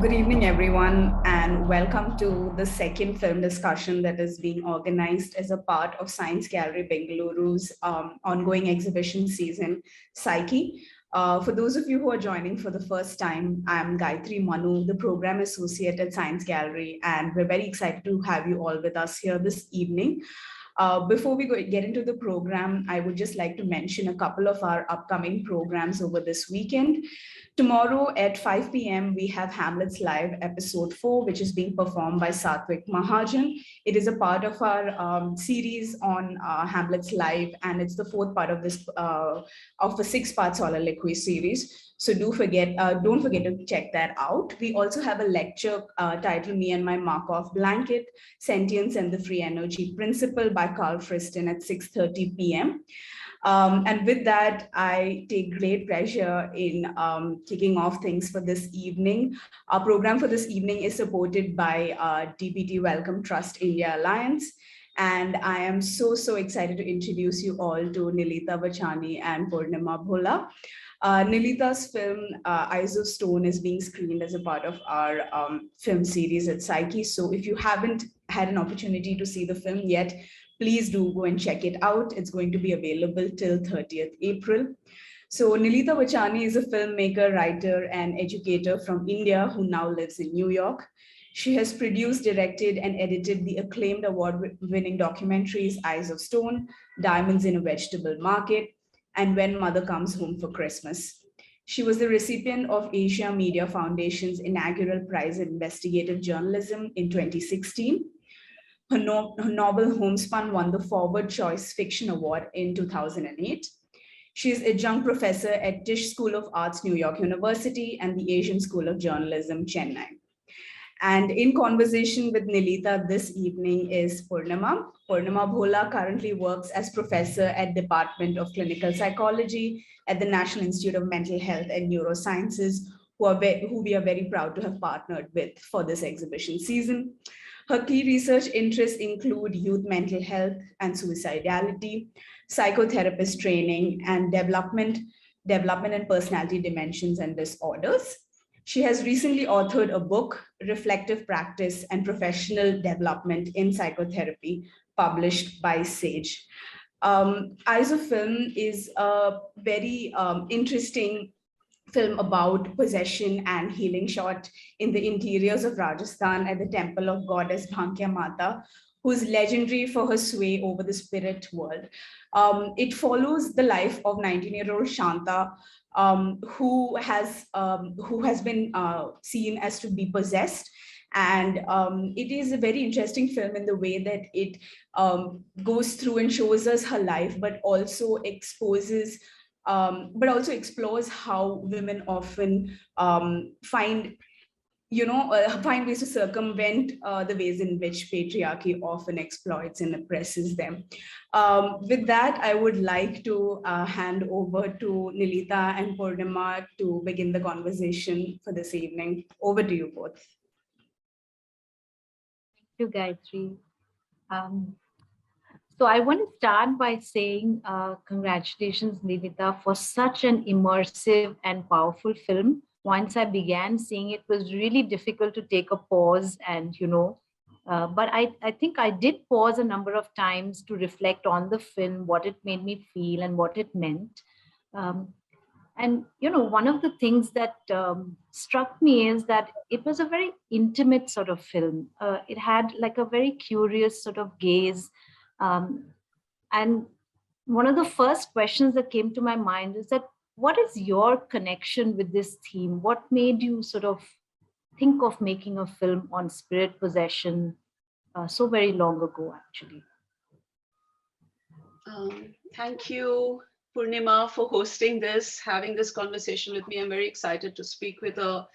Good evening, everyone, and welcome to the second film discussion that is being organized as a part of Science Gallery Bengaluru's ongoing exhibition season, Psyche. For those of you who are joining for the first time, I'm Gayatri Manu, the program associate at Science Gallery, and we're very excited to have you all with us here this evening. Before we get into the program, I would just like to mention a couple of our upcoming programs over this weekend. Tomorrow at 5 p.m., we have Hamlet's Live episode 4, which is being performed by Satvik Mahajan. It is a part of our series on Hamlet's Live, and it's the fourth part of this of a six-part soliloquy series. So don't forget to check that out. We also have a lecture titled Me and My Markov Blanket, Sentience and the Free Energy Principle by Carl Friston at 6:30 p.m. And with that, I take great pleasure in kicking off things for this evening. Our program for this evening is supported by DBT Welcome Trust India Alliance. And I am so excited to introduce you all to Nilita Vachani and Purnima Bhola. Nilita's film, Eyes of Stone, is being screened as a part of our film series at Psyche. So if you haven't had an opportunity to see the film yet, please do go and check it out. It's going to be available till 30th April. So Nilita Vachani is a filmmaker, writer, and educator from India who now lives in New York. She has produced, directed, and edited the acclaimed award-winning documentaries Eyes of Stone, Diamonds in a Vegetable Market, and When Mother Comes Home for Christmas. She was the recipient of Asia Media Foundation's inaugural prize in investigative journalism in 2016. Her novel Homespun won the Forward Choice Fiction Award in 2008. She is adjunct professor at Tisch School of Arts, New York University, and the Asian School of Journalism, Chennai. And in conversation with Nilita this evening is Purnima. Purnima Bhola currently works as professor at Department of Clinical Psychology at the National Institute of Mental Health and Neurosciences, who we are very proud to have partnered with for this exhibition season. Her key research interests include youth mental health and suicidality, psychotherapist training, and development and personality dimensions and disorders. She has recently authored a book, Reflective Practice and Professional Development in Psychotherapy, published by Sage. Eyes of Film is a very interesting film about possession and healing shot in the interiors of Rajasthan at the temple of goddess Bhankya Mata, who is legendary for her sway over the spirit world. It follows the life of 19-year-old Shanta, who has been seen as to be possessed. And it is a very interesting film in the way that it goes through and shows us her life, but also explores how women often find ways to circumvent the ways in which patriarchy often exploits and oppresses them. With that, I would like to hand over to Nilita and Purnima to begin the conversation for this evening. Over to you both. Thank you, Gayatri. So I want to start by saying congratulations, Nilita, for such an immersive and powerful film. Once I began seeing it, was really difficult to take a pause and, but I think I did pause a number of times to reflect on the film, what it made me feel and what it meant. And, one of the things that struck me is that it was a very intimate sort of film. It had like a very curious sort of gaze. And one of the first questions that came to my mind is that, what is your connection with this theme? What made you sort of think of making a film on spirit possession so very long ago, actually? Thank you, Purnima, for hosting this, having this conversation with me. I'm very excited to speak with a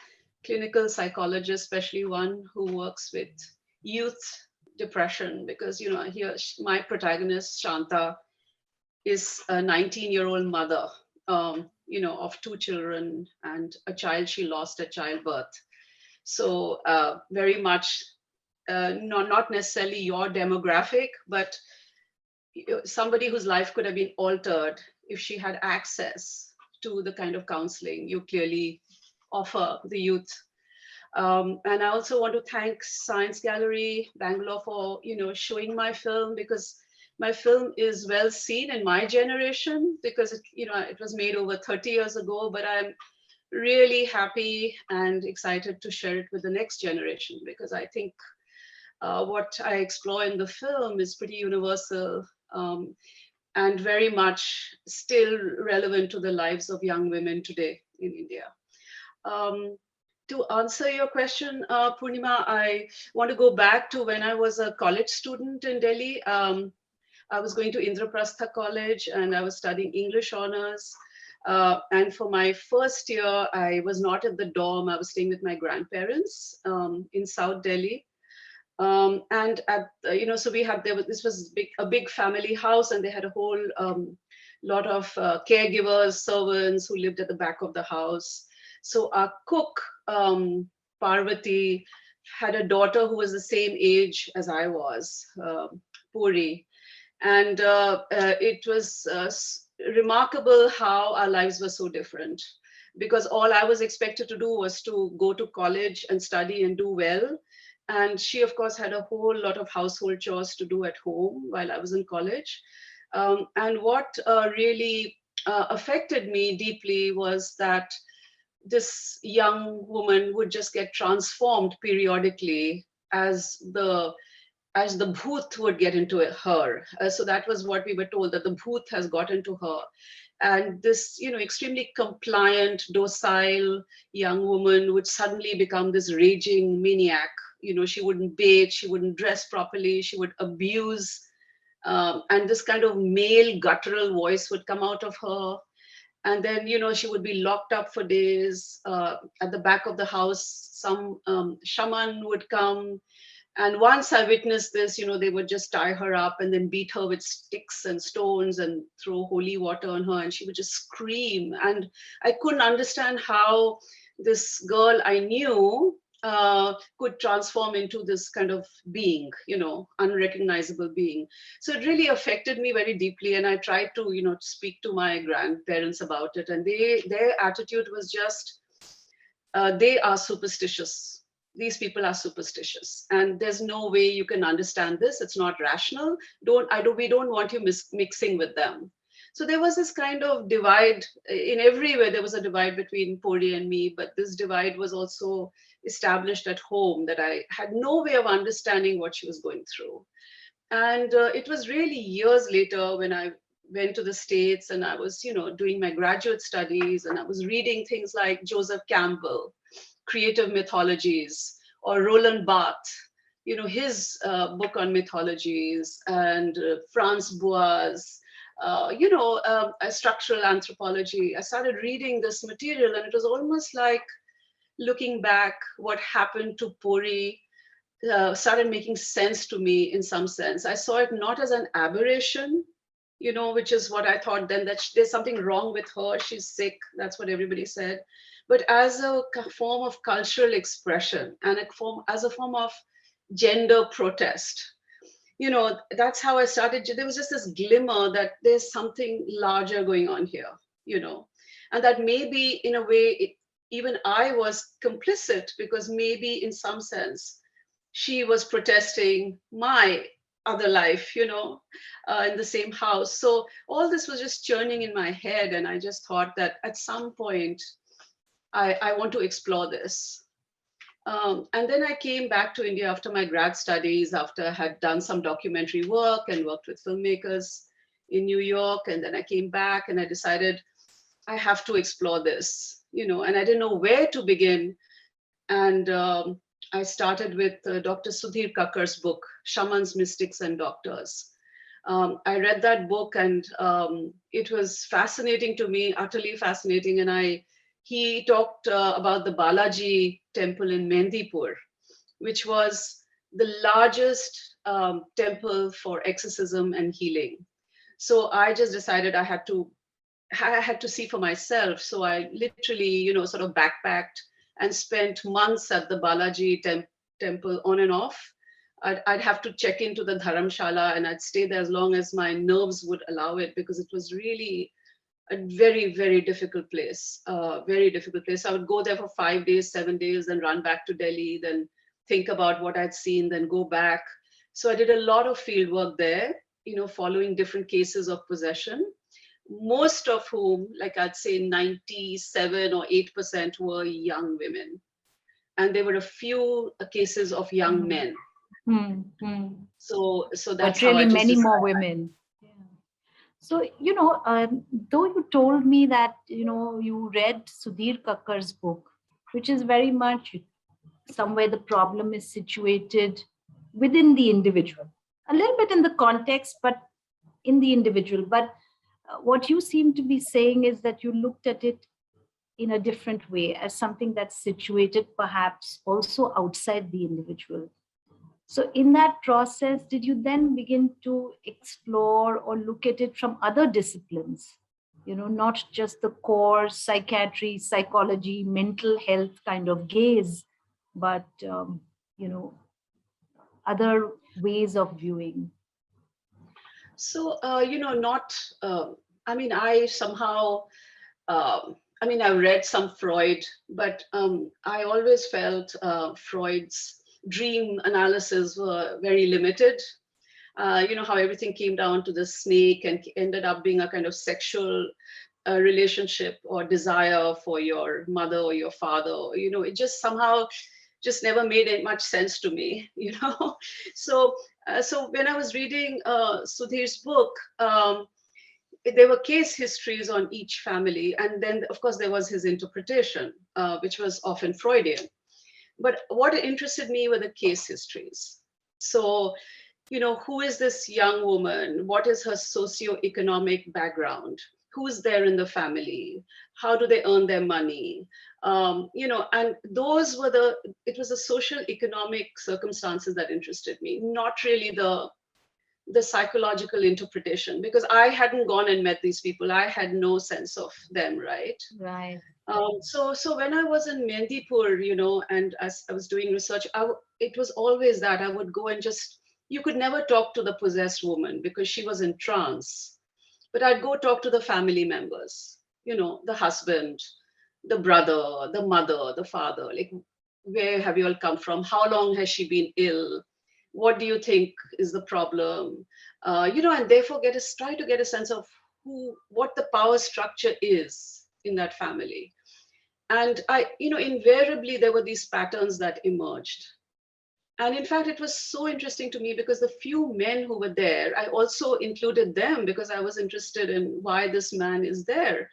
clinical psychologist, especially one who works with youth depression, because, here my protagonist, Shanta, is a 19-year-old mother, of 2 children and a child she lost at childbirth. So very much not necessarily your demographic, but somebody whose life could have been altered if she had access to the kind of counseling you clearly offer the youth. And I also want to thank Science Gallery Bangalore for, showing my film, because my film is well seen in my generation, because it was made over 30 years ago, but I'm really happy and excited to share it with the next generation, because I think what I explore in the film is pretty universal, and very much still relevant to the lives of young women today in India. Um, to answer your question, Purnima, I want to go back to when I was a college student in Delhi. I was going to Indraprastha College and I was studying English honors. And for my first year, I was not at the dorm. I was staying with my grandparents in South Delhi. And at so we had this was a big family house, and they had a whole lot of caregivers, servants who lived at the back of the house. So our cook, Parvati, had a daughter who was the same age as I was, Puri. And it was remarkable how our lives were so different, because all I was expected to do was to go to college and study and do well. And she, of course, had a whole lot of household chores to do at home while I was in college. And what really affected me deeply was that this young woman would just get transformed periodically as the bhoot would get into her. So that was what we were told, that the bhoot has got into her. And this, extremely compliant, docile young woman would suddenly become this raging maniac. She wouldn't bathe, she wouldn't dress properly, she would abuse, and this kind of male guttural voice would come out of her. And then, she would be locked up for days. At the back of the house, some shaman would come. And once I witnessed this, they would just tie her up and then beat her with sticks and stones and throw holy water on her, and she would just scream. And I couldn't understand how this girl I knew could transform into this kind of being, unrecognizable being. So it really affected me very deeply. And I tried to, speak to my grandparents about it. And their attitude was just, they are superstitious. These people are superstitious, and there's no way you can understand this. It's not rational. We don't want you mixing with them. So there was this kind of divide in everywhere. There was a divide between Puri and me, but this divide was also established at home, that I had no way of understanding what she was going through. And it was really years later when I went to the States and I was, doing my graduate studies, and I was reading things like Joseph Campbell, Creative Mythologies, or Roland Barthes, his book on mythologies, and Franz Boas, structural anthropology. I started reading this material, and it was almost like, looking back, what happened to Puri started making sense to me in some sense. I saw it not as an aberration, which is what I thought then, that there's something wrong with her, she's sick, that's what everybody said, but as a form of cultural expression and as a form of gender protest. That's how I started. There was just this glimmer that there's something larger going on here, and that maybe in a way, even I was complicit, because maybe in some sense, she was protesting my other life, in the same house. So all this was just churning in my head. And I just thought that at some point, I want to explore this. And then I came back to India after my grad studies, after I had done some documentary work and worked with filmmakers in New York. And then I came back and I decided I have to explore this, and I didn't know where to begin. And I started with Dr. Sudhir Kakkar's book, Shamans, Mystics, and Doctors. I read that book, and it was fascinating to me, utterly fascinating. And he talked about the Balaji temple in Mendipur, which was the largest temple for exorcism and healing. So I just decided I had to see for myself. So I literally, sort of backpacked and spent months at the Balaji temple on and off. I'd have to check into the dharamshala, and I'd stay there as long as my nerves would allow it, because it was really a very, very difficult place, very difficult place. I would go there for 5 days, 7 days, then run back to Delhi, then think about what I'd seen, then go back. So I did a lot of field work there, following different cases of possession, most of whom, like I'd say 97 or 8% were young women. And there were a few cases of young men. Mm-hmm. So that's but how really I just many more describe women. So, though you told me that, you read Sudhir Kakkar's book, which is very much somewhere the problem is situated within the individual, a little bit in the context, but in the individual. But what you seem to be saying is that you looked at it in a different way, as something that's situated perhaps also outside the individual. So in that process, did you then begin to explore or look at it from other disciplines? Not just the core psychiatry, psychology, mental health kind of gaze, but, other ways of viewing. So, not, I somehow, I read some Freud, but I always felt Freud's dream analysis were very limited. How everything came down to the snake and ended up being a kind of sexual relationship or desire for your mother or your father. It just somehow just never made much sense to me. So when I was reading Sudhir's book, there were case histories on each family, and then of course there was his interpretation, which was often Freudian. But what interested me were the case histories. So, who is this young woman? What is her socioeconomic background? Who's there in the family? How do they earn their money? And those were it was the social economic circumstances that interested me, not really the psychological interpretation, because I hadn't gone and met these people. I had no sense of them, right? Right. So when I was in Mendipur, and as I was doing research, it was always that I would go and you could never talk to the possessed woman because she was in trance. But I'd go talk to the family members, the husband, the brother, the mother, the father, like, where have you all come from? How long has she been ill? What do you think is the problem? And therefore try to get a sense of what the power structure is in that family. And invariably there were these patterns that emerged. And in fact, it was so interesting to me because the few men who were there, I also included them because I was interested in why this man is there.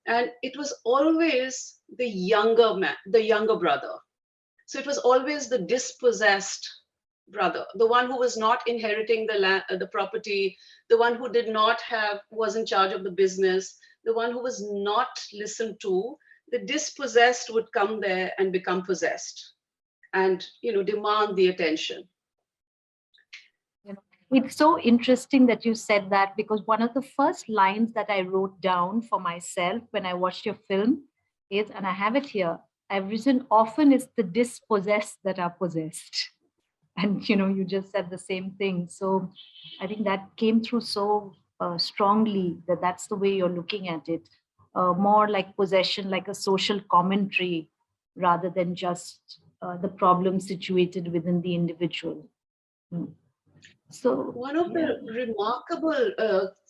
And it was always the younger man, the younger brother. So it was always the dispossessed brother, the one who was not inheriting the property, the one who was in charge of the business, the one who was not listened to. The dispossessed would come there and become possessed and, demand the attention. It's so interesting that you said that, because one of the first lines that I wrote down for myself when I watched your film is, and I have it here, I've written, often it's the dispossessed that are possessed. And, you just said the same thing. So I think that came through so strongly that that's the way you're looking at it. More like possession, like a social commentary, rather than just the problem situated within the individual. So one of the remarkable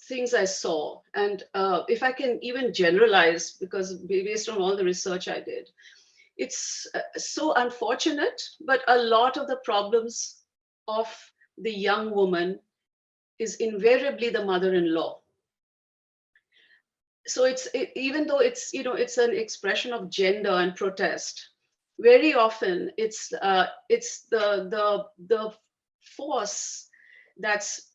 things I saw, and if I can even generalize, because based on all the research I did, it's so unfortunate, but a lot of the problems of the young woman is invariably the mother-in-law. So even though it's an expression of gender and protest, very often it's the force that's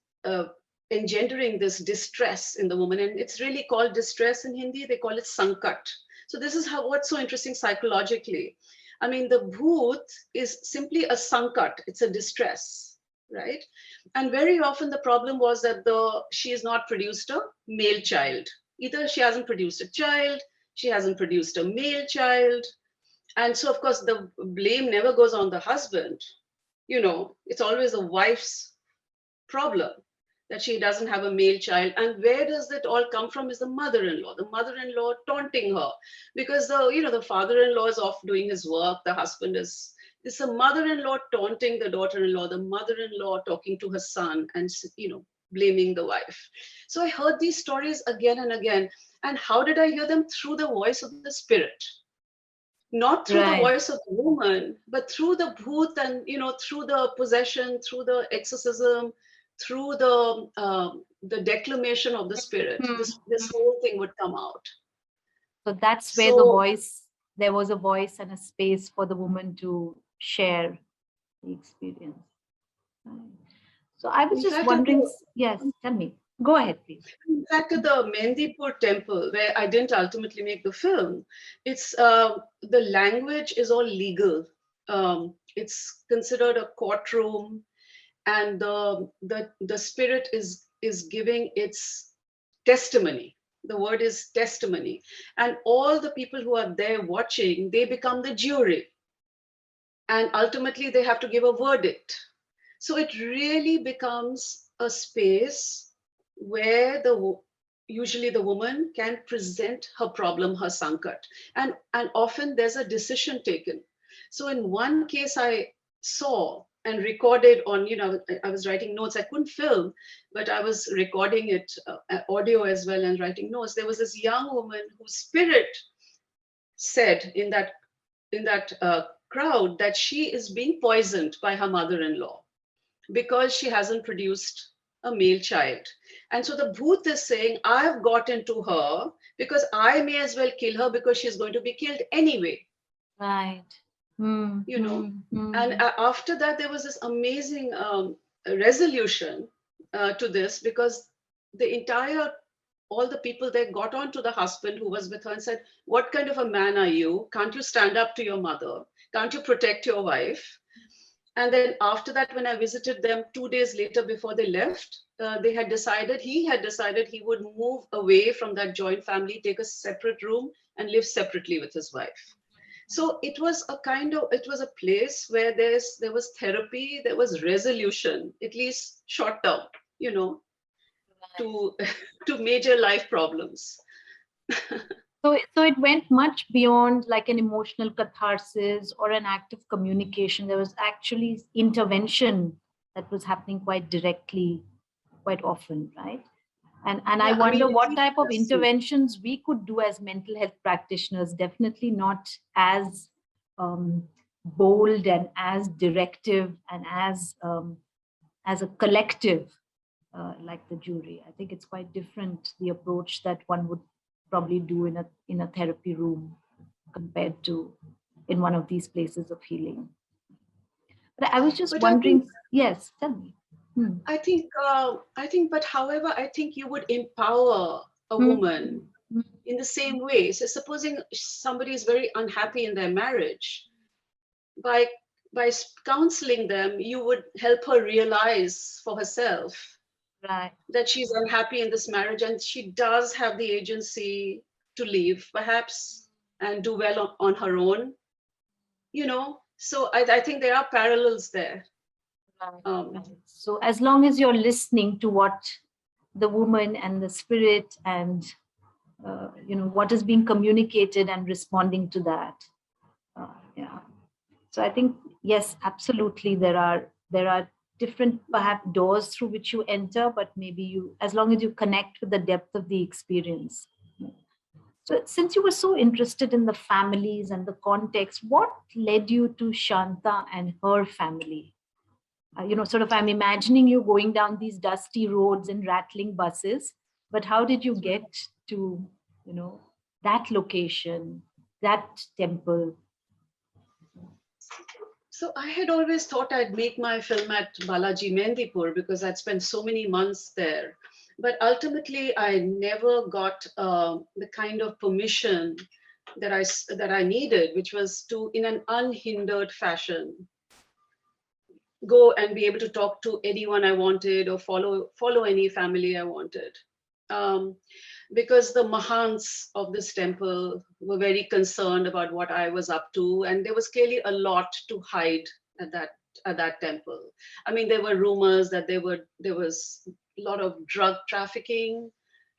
engendering this distress in the woman, and it's really called distress in Hindi. They call it sankat. So this is what's so interesting psychologically. I mean, the bhoot is simply a sankat. It's a distress, right? And very often the problem was that she has not produced a male child. Either she hasn't produced a child, she hasn't produced a male child. And so, of course, the blame never goes on the husband. It's always the wife's problem, that she doesn't have a male child. And where does that all come from is the mother-in-law. The mother-in-law taunting her because the father-in-law is off doing his work. The husband is. It's a mother-in-law taunting the daughter-in-law. The mother-in-law talking to her son and blaming the wife. So I heard these stories again and again. And how did I hear them? Through the voice of the spirit. Not through the voice of the woman, but through the bhoot and through the possession, through the exorcism, through the declamation of the spirit. This whole thing would come out. So that's where there was a voice and a space for the woman to share the experience. So I was just wondering, yes, tell me. Go ahead, please. In fact, at the Mendipur temple, where I didn't ultimately make the film, it's the language is all legal. It's considered a courtroom, and the spirit is giving its testimony. The word is testimony, and all the people who are there watching, they become the jury, and ultimately they have to give a verdict. So it really becomes a space where usually the woman can present her problem, her sankat, and often there's a decision taken. So in one case I saw and recorded on, I was writing notes. I couldn't film, but I was recording it audio as well and writing notes. There was this young woman whose spirit said in that crowd that she is being poisoned by her mother-in-law because she hasn't produced a male child. And so the bhoot is saying, I've gotten to her because I may as well kill her because she's going to be killed anyway. Right. And after that, there was this amazing resolution to this, because all the people there got on to the husband who was with her and said, what kind of a man are you? Can't you stand up to your mother? Can't you protect your wife? And then after that, when I visited them 2 days later before they left, he had decided he would move away from that joint family, take a separate room and live separately with his wife. So it was a place where there was therapy, there was resolution, at least short term, to major life problems. So it went much beyond like an emotional catharsis or an act of communication. There was actually intervention that was happening quite directly, quite often, right? And I wonder what type of interventions we could do as mental health practitioners, definitely not as bold and as directive and as a collective like the jury. I think it's quite different, the approach that one would probably do in a therapy room compared to in one of these places of healing. But I was just wondering, yes, tell me. I think, but however, I think you would empower a woman in the same way. So supposing somebody is very unhappy in their marriage, by counseling them, you would help her realize for herself that she's unhappy in this marriage, and she does have the agency to leave, perhaps, and do well on her own. So I think there are parallels there. So as long as you're listening to what the woman and the spirit and what is being communicated and responding to that, so I think, yes, absolutely, there are different perhaps doors through which you enter, but maybe as long as you connect with the depth of the experience. So since you were so interested in the families and the context, what led you to Shanta and her family? Sort of, I'm imagining you going down these dusty roads and rattling buses, but how did you get to, that location, that temple? So I had always thought I'd make my film at Balaji Mendipur because I'd spent so many months there. But ultimately, I never got the kind of permission that I needed, which was to, in an unhindered fashion, go and be able to talk to anyone I wanted or follow any family I wanted. Because the Mahants of this temple were very concerned about what I was up to, and there was clearly a lot to hide at at that temple. I mean, there were rumors that there was a lot of drug trafficking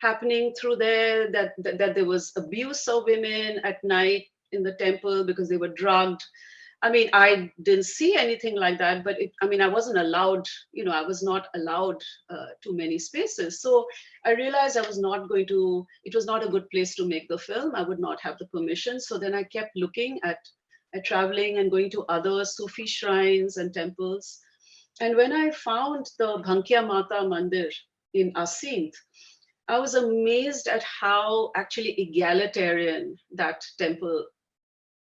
happening through there, that there was abuse of women at night in the temple because they were drugged. I mean, I didn't see anything like that, but I mean, I wasn't allowed, I was not allowed to many spaces. So I realized I was not going to, it was not a good place to make the film. I would not have the permission. So then I kept looking at traveling and going to other Sufi shrines and temples. And when I found the Bhankya Mata Mandir in Asint, I was amazed at how actually egalitarian that temple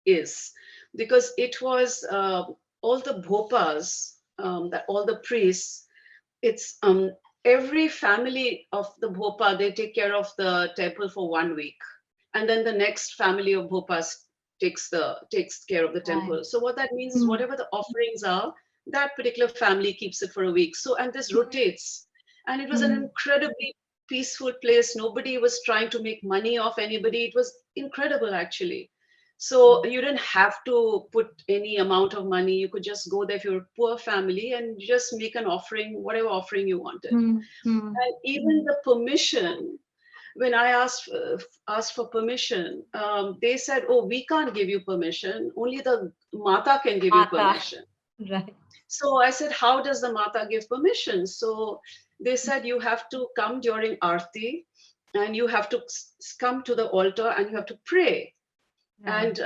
is, because it was all the bhopas, that all the priests, it's every family of the bhopa, they take care of the temple for 1 week, and then the next family of bhopas takes care of the temple. Right. So what that means is whatever the offerings are, that particular family keeps it for a week. So, and this rotates, and it was an incredibly peaceful place. Nobody was trying to make money off anybody. It was incredible, actually. So you didn't have to put any amount of money. You could just go there if you're a poor family and just make an offering, whatever offering you wanted. And even the permission, when I asked for permission, they said, "Oh, we can't give you permission. Only the Mata can give you permission." Right. So I said, "How does the Mata give permission?" So they said, "You have to come during Aarti, and you have to come to the altar and you have to pray." Right.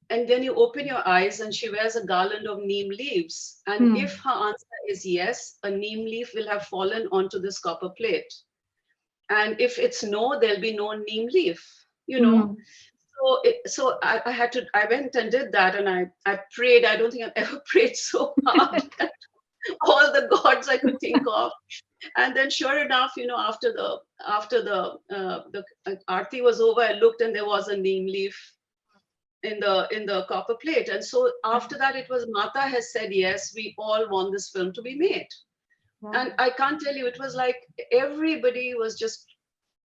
And then you open your eyes, and she wears a garland of neem leaves. And if her answer is yes, a neem leaf will have fallen onto this copper plate. And if it's no, there'll be no neem leaf. I went and did that, and I prayed. I don't think I've ever prayed so hard at all the gods I could think of. And then sure enough, after the aarti was over, I looked and there was a neem leaf in the copper plate. And so after that, it was Mata has said, yes, we all want this film to be made. And I can't tell you, it was like everybody was just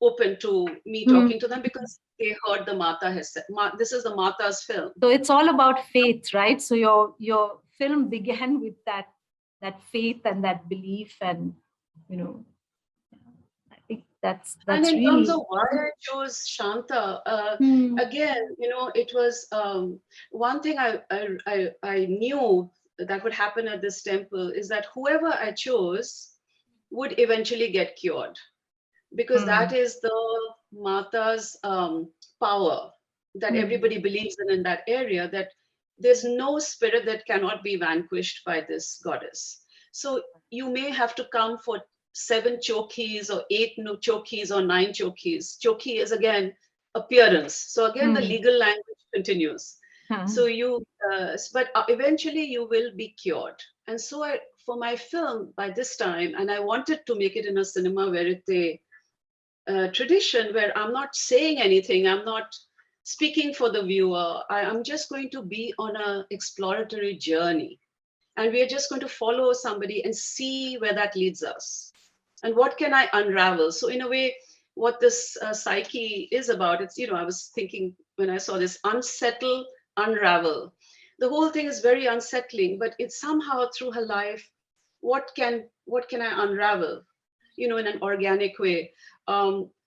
open to me talking to them, because they heard the Mata has said, this is the Mata's film. So it's all about faith, right? So your film began with that faith and that belief, and I think that's and in really... terms of why I chose Shanta, again, it was one thing I knew that would happen at this temple is that whoever I chose would eventually get cured, because that is the Mata's power that everybody believes in that area, that there's no spirit that cannot be vanquished by this goddess. So you may have to come for 7 chokis or 8 chokis or 9 chokis. Choki is again appearance. So again, the legal language continues. So but eventually you will be cured. And so for my film by this time, and I wanted to make it in a cinema vérité tradition where I'm not saying anything, I'm not speaking for the viewer. I'm just going to be on an exploratory journey. And we are just going to follow somebody and see where that leads us. And what can I unravel? So in a way, what this psyche is about, it's, I was thinking when I saw this, unsettle, unravel. The whole thing is very unsettling, but it's somehow through her life, what can I unravel, in an organic way.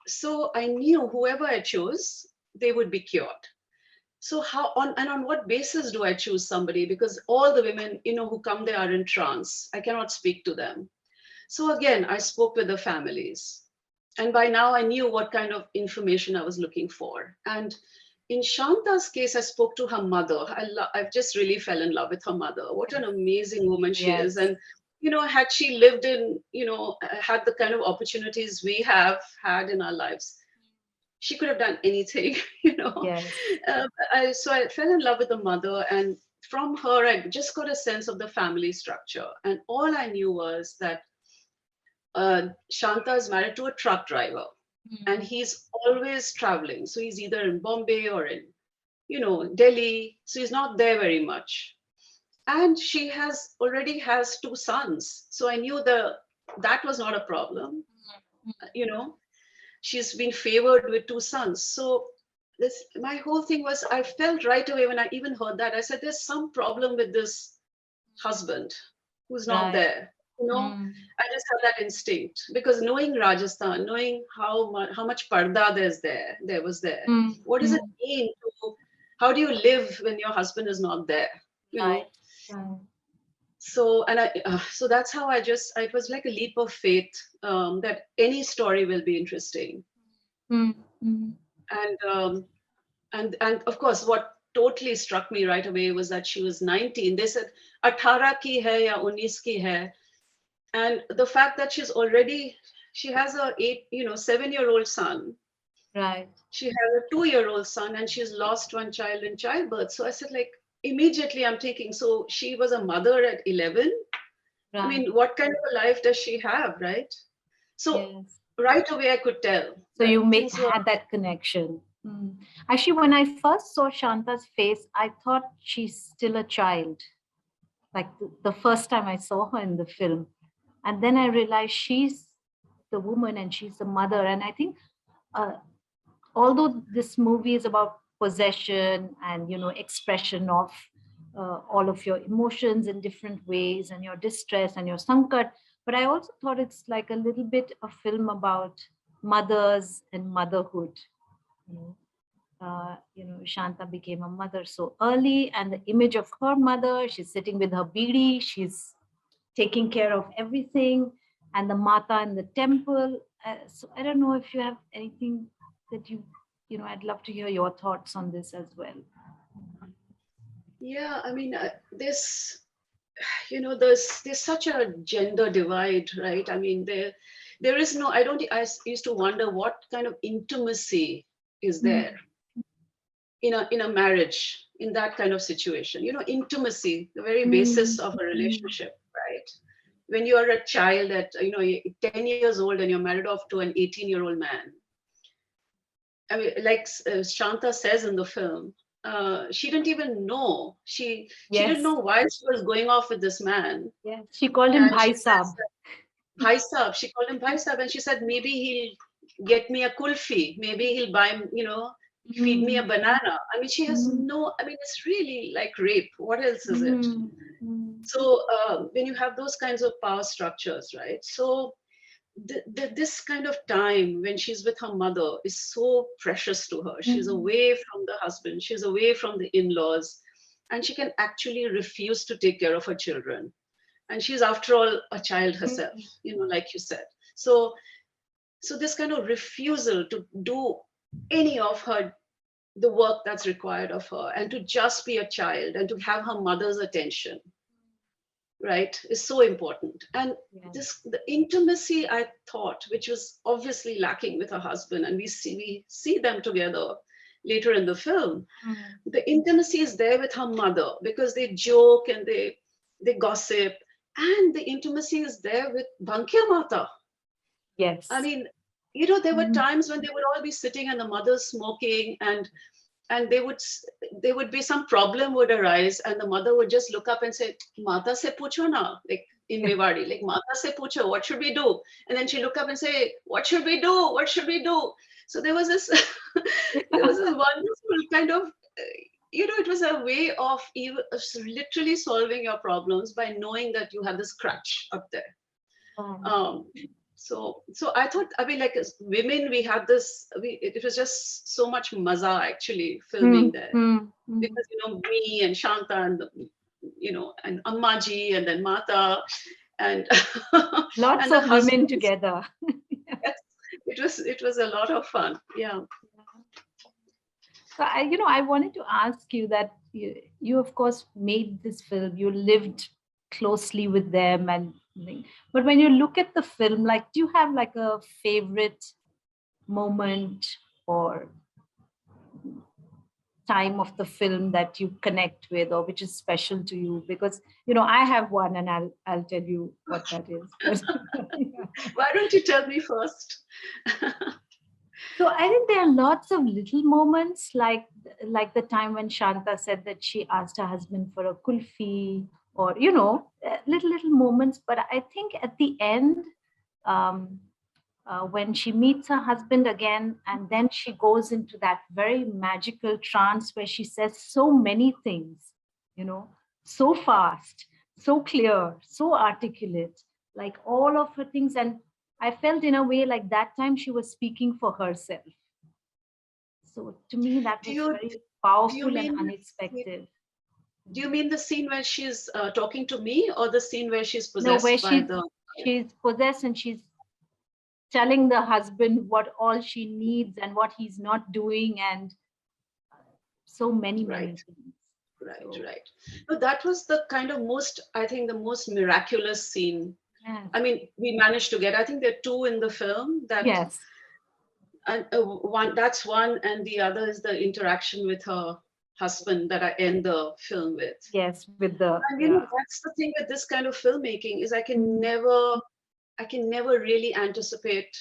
So I knew whoever I chose, they would be cured. So on what basis do I choose somebody? Because all the women, who come there are in trance. I cannot speak to them. So again, I spoke with the families. And by now I knew what kind of information I was looking for. And in Shanta's case, I spoke to her mother. I've just really fell in love with her mother. What an amazing woman she is. And, had she lived in, had the kind of opportunities we have had in our lives, she could have done anything, Yes. So I fell in love with the mother, and from her, I just got a sense of the family structure. And all I knew was that Shanta is married to a truck driver, and he's always traveling. So he's either in Bombay or in, Delhi. So he's not there very much. And she already has 2 sons. So I knew that was not a problem, She's been favored with 2 sons. So my whole thing was, I felt right away when I even heard that, I said, there's some problem with this husband who's not Right. there. I just have that instinct because knowing Rajasthan, knowing how much parda there was there. Mm, What does it mm. mean to? How do you live when your husband is not there? You Right. know. Right. So that's how it was like a leap of faith that any story will be interesting. Mm, mm. And and of course, what totally struck me right away was that she was 19. They said 18 ki hai ya 19 ki hai, and the fact that she has a 7-year-old son. Right. She has a 2-year-old son, and she's lost one child in childbirth. So I said, like, immediately I'm thinking, so she was a mother at 11. I Right. mean, what kind of a life does she have, right? So Yes. right away I could tell So that you things were. had that connection. Mm. Actually, when I first saw Shanta's face, I thought she's still a child. Like the first time I saw her in the film. And then I realized she's the woman and she's the mother. And I think uh, although this movie is about possession and expression of all of your emotions in different ways and your distress and your sankat, but I also thought it's like a little bit a film about mothers and motherhood. you know Shanta became a mother so early, and the image of her mother, she's sitting with her bidi, she's taking care of everything, and the Mata in the temple. So I don't know if you have anything that I'd love to hear your thoughts on this as well. Yeah, I mean, there's such a gender divide, right? I mean, there is no. I used to wonder what kind of intimacy is Mm, there in a marriage in that kind of situation. Intimacy, the very basis mm, of a mm. relationship, right? When you are a child at 10 years old and you're married off to an 18-year-old man. I mean, like Shanta says in the film, she didn't even know. She didn't Yes, know why she was going off with this man. yes. She called him And Bhai she says, Saab. Bhai Saab. She called him Bhai Saab, and she said maybe he'll get me a kulfi. Maybe he'll buy, feed me a Mm, banana. I mean, she has mm, no. I mean, it's really like rape. What else is it? mm, mm, So when you have those kinds of power structures, right? So this kind of time when she's with her mother is so precious to her. She's mm, away from the husband, she's away from the in-laws, and she can actually refuse to take care of her children. And she's, after all, a child herself, mm, like you said. So this kind of refusal to do any of her the work that's required of her, and to just be a child and to have her mother's attention, right, is so important. And yeah. the intimacy, I thought, which was obviously lacking with her husband, and we see them together later in the film. Mm, The intimacy is there with her mother because they joke and they gossip, and the intimacy is there with Bhankya Mata. I yes. mean, there were Mm, times when they would all be sitting and the mother's smoking, and they would be some problem would arise, and the mother would just look up and say, "Mata se pucho na," like in Mewari, like, "Mata se pucho, what should we do?" And then she look up and say, "What should we do? What should we do?" So there was this there was this wonderful kind of it was a way of literally solving your problems by knowing that you have this crutch up there. um, um, so I thought, I mean, like, as women, we had this, it was just so much maza actually filming mm, there, mm, mm. because me and Shanta and and Ammaji and then Mata and Lots and the of women husbands. together. Yes, it was a lot of fun. Yeah. So I wanted to ask you that you of course made this film. You lived closely with them, but when you look at the film, like, do you have like a favorite moment or time of the film that you connect with, or which is special to you? Because I have one, and I'll tell you what that is. But yeah. Why don't you tell me first? So I think there are lots of little moments, like the time when Shanta said that she asked her husband for a kulfi, or little moments. But I think at the end, um, when she meets her husband again, and then she goes into that very magical trance where she says so many things, so fast. so clear, so articulate, like all of her things. And I felt in a way like that time she was speaking for herself. So to me, that Do was you very do you powerful and mean unexpected. do you mean the scene where she's talking to me, or the scene where she's No, where possessed by the? she's possessed and she's telling the husband what all she needs and what he's not doing, and so many, Right. many things. Right, So right. No, that was the kind of most, I think, the most miraculous scene. yes, I mean, we managed to get, I think there are two in the film that, yes, and one, that's one, and the other is the interaction with her husband that I end the film with. yes, with the And yeah. that's the thing with this kind of filmmaking is Mm, I can never really anticipate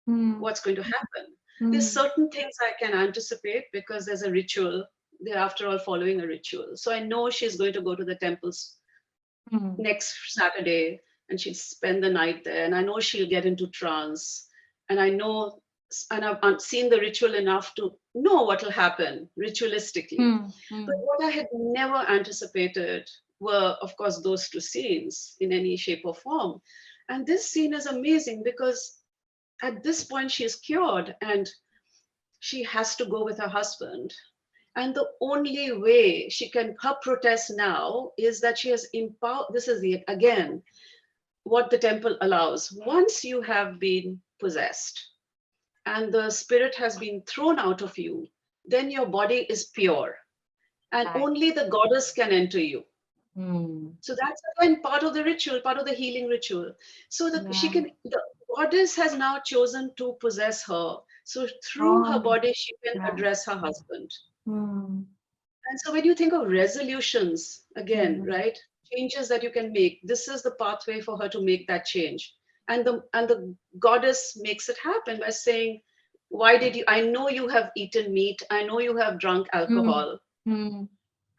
mm, what's going to happen. There's mm, certain things I can anticipate because there's a ritual. They're after all following a ritual. So I know she's going to go to the temples mm, next Saturday and she'll spend the night there. And I know she'll get into trance. And I know, and I've seen the ritual enough to know what will happen ritualistically. mm, But mm. what I had never anticipated were, of course, those two scenes in any shape or form. And this scene is amazing because at this point she's cured and she has to go with her husband. And the only way she can, her protest now is that she has empowered, this is the, again, what the temple allows. Once you have been possessed and the spirit has been thrown out of you, then your body is pure and Right. only the goddess can enter you. Mm, So that's again part of the ritual, part of the healing ritual. So that she yeah. can, the goddess has now chosen to possess her. So through her Oh, body, she can right. address her husband. Mm, And so when you think of resolutions, again, mm, right, changes that you can make, this is the pathway for her to make that change. And the goddess makes it happen by saying, why did you, I know you have eaten meat, I know you have drunk mm, alcohol, mm,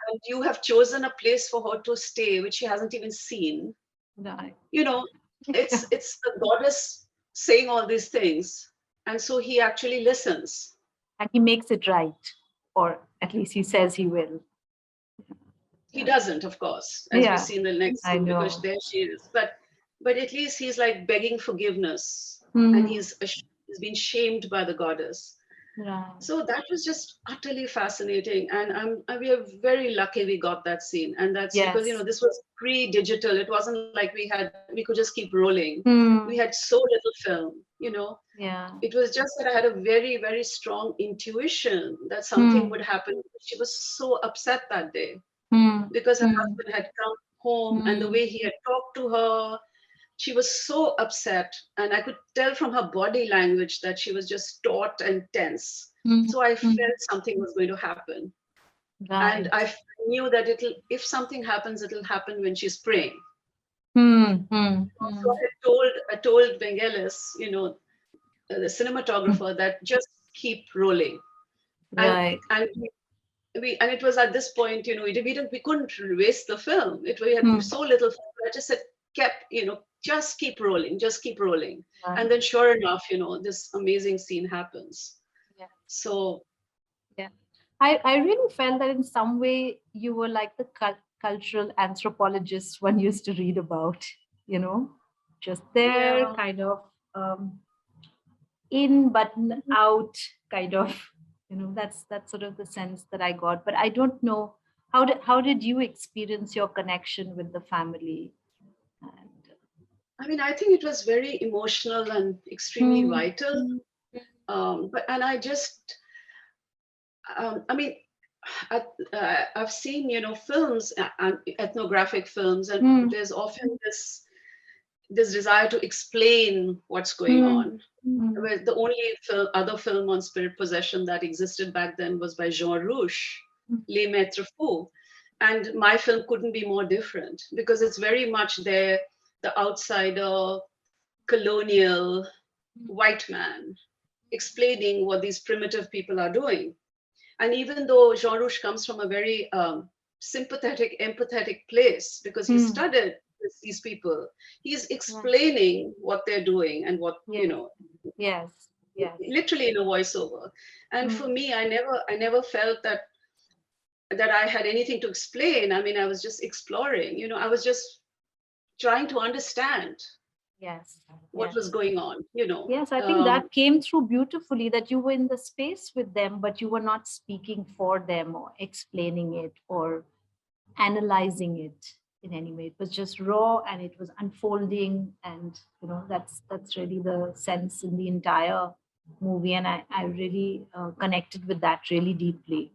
and you have chosen a place for her to stay, which she hasn't even seen. right. You know, it's the goddess saying all these things. And so he actually listens. And he makes it right, or at least he says he will. He Yeah. doesn't, of course, as we Yeah, see in the next I scene, because know. there she is. But at least he's like begging forgiveness, and Mm, he's been shamed by the goddess. right. So that was just utterly fascinating, and we are very lucky we got that scene, and that's because Yes. this was pre-digital. It wasn't like we could just keep rolling. We had Mm, so little film. yeah. It was just that I had a very, very strong intuition that something Mm, would happen. She was so upset that day mm, because her mm, husband had come home and the mm, way he had talked to her, she was so upset. And I could tell from her body language that she was just taut and tense. mm, So I mm, felt something was going to happen. And right. I knew that if something happens, it'll happen when she's praying. Mm, mm, So mm, I told Vangelis, the mm, cinematographer, that just keep rolling. And right. and it was at this point, we couldn't waste the film. We had Mm, so little film. I just said, just keep rolling, just keep rolling. right. And then sure enough, this amazing scene happens. Yeah. So Yeah. I really felt that in some way you were like the cultural anthropologist one used to read about, you know, just there, yeah, kind of um, in but out, kind of, that's sort of the sense that I got. But I don't know how did you experience your connection with the family? And I mean, I think it was very emotional and extremely mm, vital. But and I just, I mean, I've seen, films, ethnographic films, and mm, there's often this desire to explain what's going mm, on. mm, Well, the only other film on spirit possession that existed back then was by Jean Rouch, mm, Les Maîtres Fous. And my film couldn't be more different because it's very much there, the outsider, colonial, white man, explaining what these primitive people are doing. And even though Jean Rouch comes from a very sympathetic, empathetic place because he mm, studied with these people, he's right. explaining what they're doing and what, Yeah. Yes. Yes. literally in a voiceover. And for Mm, me, I never felt that that I had anything to explain. I mean, I was just exploring, I was just trying to understand Yes. what was going on, Yes, I think that came through beautifully, that you were in the space with them, but you were not speaking for them or explaining it or analyzing it in any way. It was just raw and it was unfolding, and that's really the sense in the entire movie, and I really connected with that really deeply.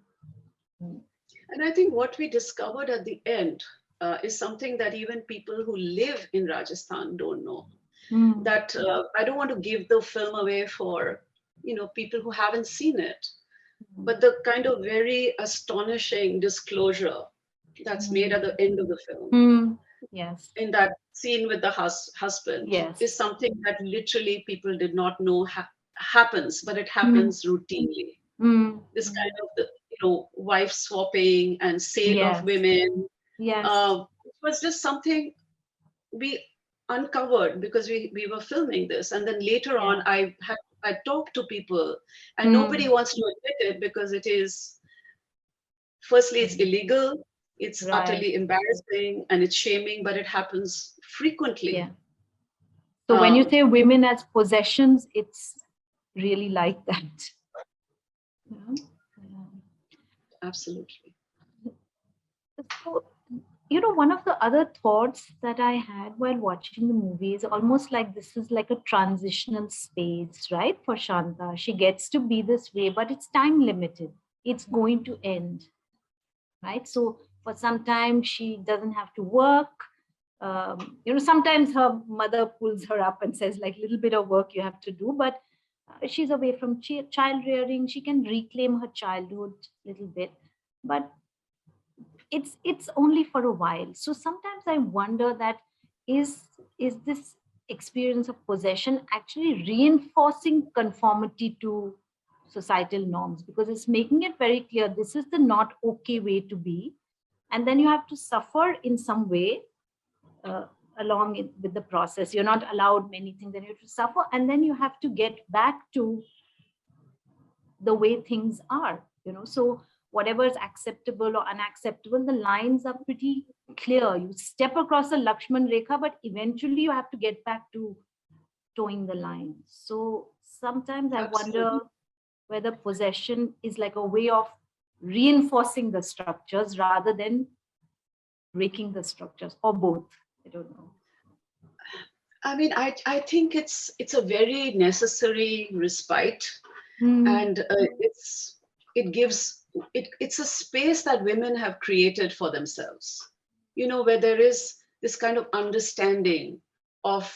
And I think what we discovered at the end is something that even people who live in Rajasthan don't know. That I don't want to give the film away for people who haven't seen it, but the kind of very astonishing disclosure that's made at the end of the film, Yes, in that scene with the husband, yes, is something that literally people did not know happens, but it happens routinely. This kind of wife swapping and sale of yes, women. yes, It was just something we uncovered because we were filming this, and then later on I talked to people, and nobody wants to admit it because it is, firstly, it's illegal, it's right. utterly embarrassing, and it's shaming, but it happens frequently. Yeah. So when you say women as possessions, it's really like that. Absolutely. So, one of the other thoughts that I had while watching the movie is almost like this is like a transitional space, right? For Shanta. She gets to be this way, but it's time limited. It's going to end, right? So for some time, she doesn't have to work. Sometimes her mother pulls her up and says, like, little bit of work you have to do, but she's away from child rearing. She can reclaim her childhood a little bit, but it's only for a while. So sometimes I wonder that is this experience of possession actually reinforcing conformity to societal norms, because it's making it very clear this is the not okay way to be, and then you have to suffer in some way uh, with the process. You're not allowed many things, then you have to suffer, and then you have to get back to the way things are. So whatever is acceptable or unacceptable, the lines are pretty clear. You step across the Lakshman Rekha, but eventually you have to get back to towing the line. So sometimes I wonder whether possession is like a way of reinforcing the structures rather than breaking the structures, or both. I don't know. I mean, I think it's a very necessary respite, and it's a space that women have created for themselves, where there is this kind of understanding of,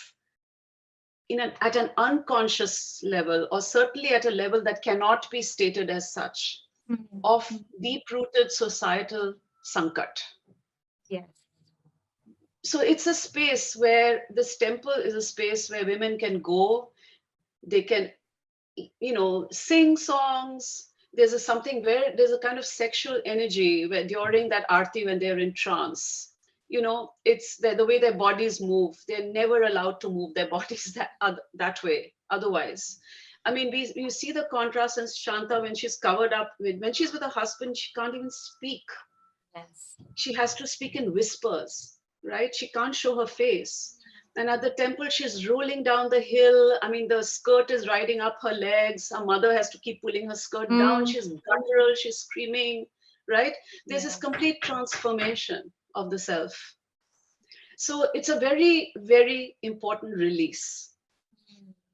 at an unconscious level, or certainly at a level that cannot be stated as such, of deep-rooted societal sankat. Yes. So it's a space where this temple is a space where women can go, they can, sing songs. There's something where there's a kind of sexual energy where during that arti, when they're in trance, it's the way their bodies move. They're never allowed to move their bodies that way. Otherwise, I mean, you see the contrast in Shanta when she's covered up when she's with her husband, she can't even speak. Yes. She has to speak in whispers, right? She can't show her face. And at the temple, she's rolling down the hill. I mean, the skirt is riding up her legs. Her mother has to keep pulling her skirt down. She's guttural, she's screaming, right? There's this complete transformation of the self. So it's a very, very important release.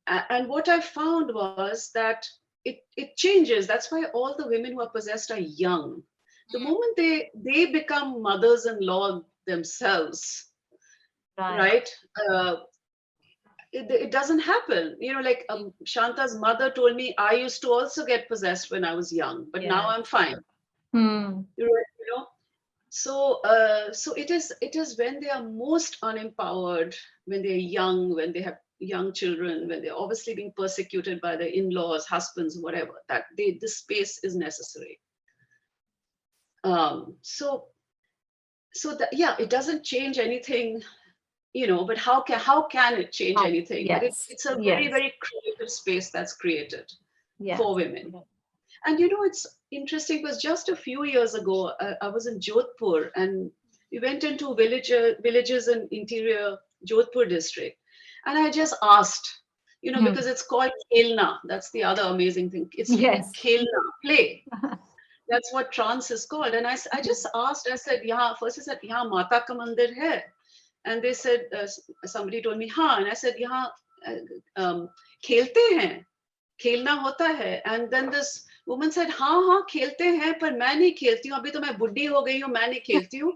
And what I found was that it changes. That's why all the women who are possessed are young. The moment they become mothers-in-law themselves, right? It doesn't happen. Like Shanta's mother told me, I used to also get possessed when I was young, but now I'm fine. So it is when they are most unempowered, when they're young, when they have young children, when they're obviously being persecuted by their in-laws, husbands, whatever, that this space is necessary. So that, it doesn't change anything, but how can it change anything? Yes. But it's a very, very creative space that's created for women. And you know, it's interesting because just a few years ago, I was in Jodhpur, and we went into villages in interior Jodhpur district. And I just asked, you know, Hmm. because it's called Khelna. That's the other amazing thing. It's really Yes. Khelna, play. That's what trance is called. And I just asked, I said, yeah, first I said, yeah, Mata ka mandir hai. And they said, somebody told me, हाँ. And I said, यहाँ खेलते हैं, खेलना होता है. And then this woman said, हाँ हाँ खेलते हैं, पर मैं नहीं खेलती हूँ, अभी तो मैं बुढ़ी हो गई हूँ, मैं नहीं खेलती हूँ,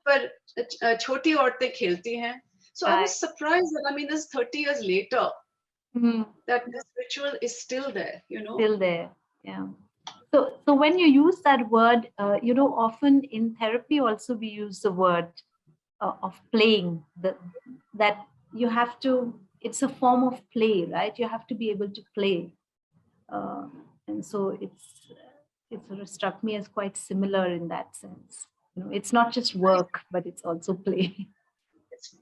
पर छोटी औरतें खेलती हैं. So I Right. was surprised that, I mean, this 30 years later, Hmm. that this ritual is still there, you know. Still there. Yeah. So when you use that word, often in therapy also we use the word of playing. That you have to. It's a form of play, right? You have to be able to play, uh, and so it sort of struck me as quite similar in that sense. It's not just work, but it's also play.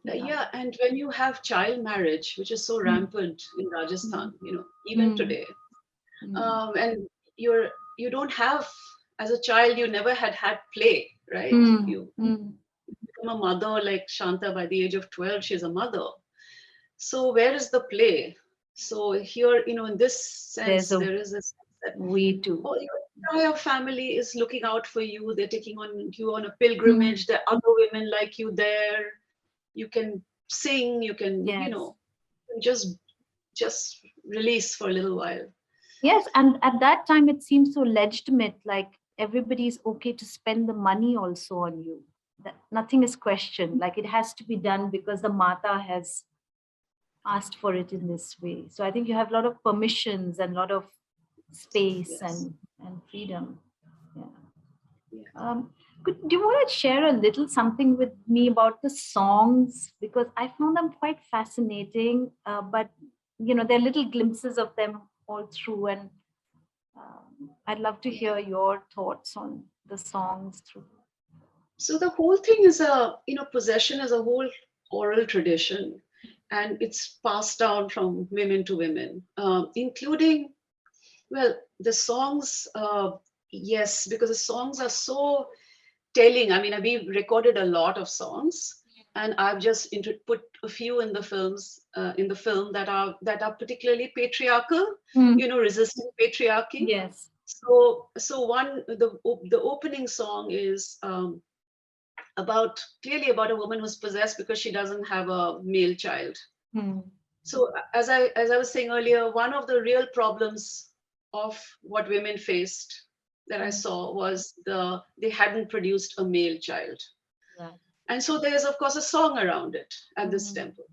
Yeah. Yeah, and when you have child marriage, which is so Mm, rampant in Rajasthan, mm, you know, even mm, today, mm, and you don't have, as a child, you never had play, right? mm, You mm. become a mother like Shanta by the age of 12, she's a mother. So where is the play? So here, you know, in this There's sense, a there is a sense that, way to. oh, your entire family is looking out for you. They're taking on you on a Mm, pilgrimage. There are other women like you there. You can sing, you can, you yes. know, just release for a little while. Yes, and at that time it seems so legitimate, like everybody's okay to spend the money also on you. That nothing is questioned. Like it has to be done because the Mata has asked for it in this way. So I think you have a lot of permissions and a lot of space Yes. and freedom. Yeah. Yeah. Do you want to share a little something with me about the songs? Because I found them quite fascinating, but there are little glimpses of them all through, and I'd love to hear your thoughts on the songs through. So the whole thing is possession is a whole oral tradition, and it's passed down from women to women, including, well, the songs. Yes, because the songs are so telling. I mean, we recorded a lot of songs, and I've just put a few in the film that are particularly patriarchal. Hmm. You know, resisting patriarchy. Yes. So the opening song is clearly about a woman who's possessed because she doesn't have a male child. Hmm. So as I was saying earlier, one of the real problems of what women faced that I Hmm. saw was they hadn't produced a male child. Right. And so there's of course a song around it at this Hmm. temple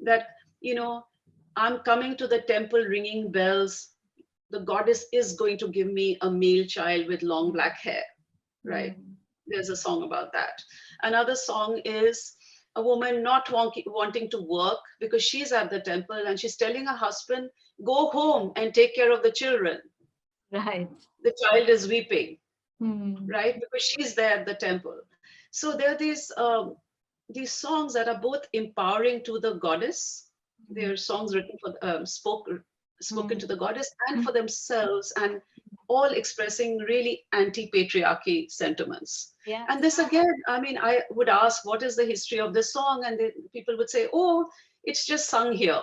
that, you know, I'm coming to the temple ringing bells. The goddess is going to give me a male child with long black hair, right? Hmm. There's a song about that. Another song is a woman not wanting to work because she's at the temple and she's telling her husband, go home and take care of the children. Right. The child is weeping, Hmm. right? Because she's there at the temple. So there are these songs that are both empowering to the goddess. They're songs written for spoken Hmm. to the goddess and Hmm. for themselves, and all expressing really anti-patriarchy sentiments. Yes. And this again, I mean, I would ask, what is the history of this song? And people would say, oh, it's just sung here.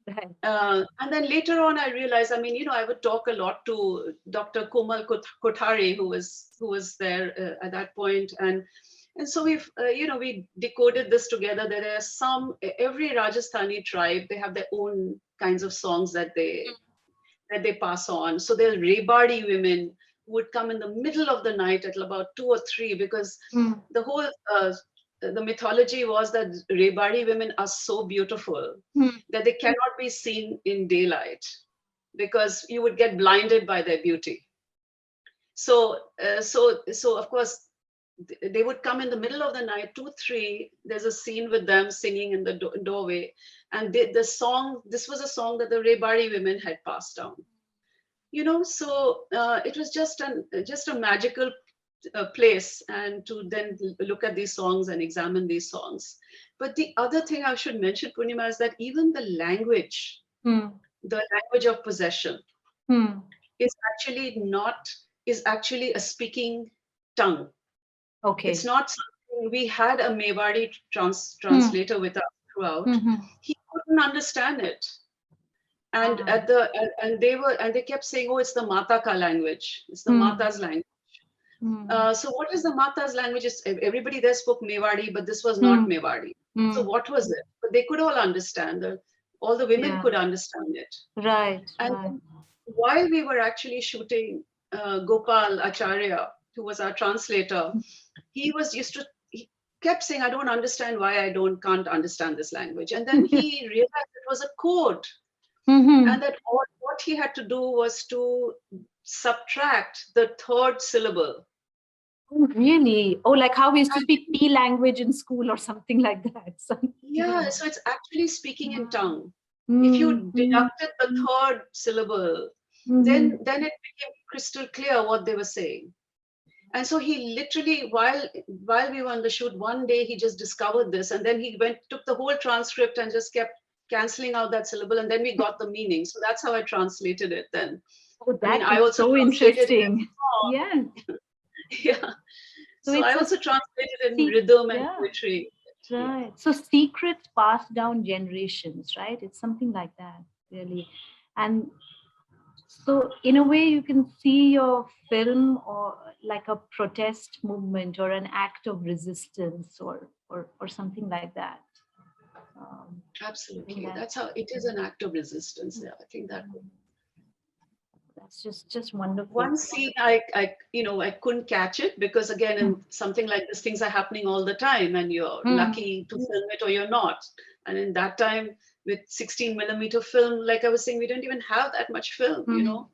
Right. And then later on, I realized, I mean, you know, I would talk a lot to Dr. Komal Kothari, who was there at that point, and so we decoded this together. There are every Rajasthani tribe, they have their own kinds of songs that they pass on. So there are Rebari women who would come in the middle of the night at about 2 or 3, because Hmm. the whole the mythology was that Rebari women are so beautiful Hmm. that they cannot be seen in daylight because you would get blinded by their beauty. So of course they would come in the middle of the night, 2, 3. There's a scene with them singing in the doorway, and the song. This was a song that the Rebari women had passed down. You know, so it was just a magical place, and to then look at these songs and examine these songs. But the other thing I should mention, Purnima, is that even the language Hmm. of possession, Hmm. is actually a speaking tongue. Okay. It's not something. We had a Mewari translator with us throughout. He couldn't understand it. And they kept saying, oh, it's the Mata ka language. It's the Mata's language. So what is the Mata's language? Everybody there spoke Mewari, but this was not Mewari. So what was it? But they could all understand. All the women could understand it. Right. And while we were actually shooting, Gopal Acharya, who was our translator, he kept saying, I don't understand why can't understand this language. And then he realized it was a code. And that what he had to do was to subtract the third syllable. Oh, really? Oh, like how we used to speak P language in school or something like that. Yeah, so it's actually speaking in tongue. If you deducted the third syllable, then it became crystal clear what they were saying. And so he literally, while we were on the shoot, one day he just discovered this, and then he took the whole transcript and just kept canceling out that syllable, and then we got the meaning. So that's how I translated it then. Oh, I also so interesting. Yeah. Yeah. So I also translated it in rhythm and poetry. Right. Yeah. So secrets passed down generations, right? It's something like that, really. And so in a way, you can see your film or like a protest movement or an act of resistance or something like that. Absolutely. That's how it is, an act of resistance. Yeah, I think that that's just wonderful. One scene I couldn't catch it because again, in something like this, things are happening all the time and you're lucky to film it or you're not. And in that time with 16mm film, like I was saying, we didn't even have that much film,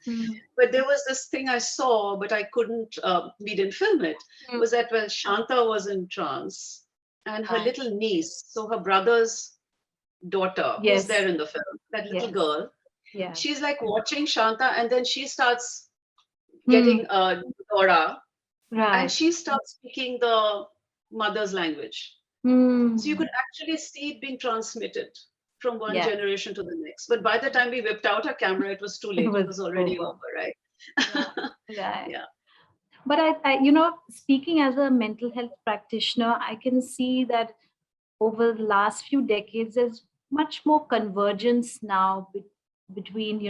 But there was this thing I saw, but I couldn't, we didn't film it, was that when Shanta was in trance and her little niece, so her brother's daughter, who's there in the film, that little girl, she's like watching Shanta and then she starts getting Dora and she starts speaking the mother's language. So you could actually see it being transmitted from one generation to the next. But by the time we whipped out our camera, it was too late. It was already over, right? Yeah. But I speaking as a mental health practitioner, I can see that over the last few decades, there's much more convergence now between,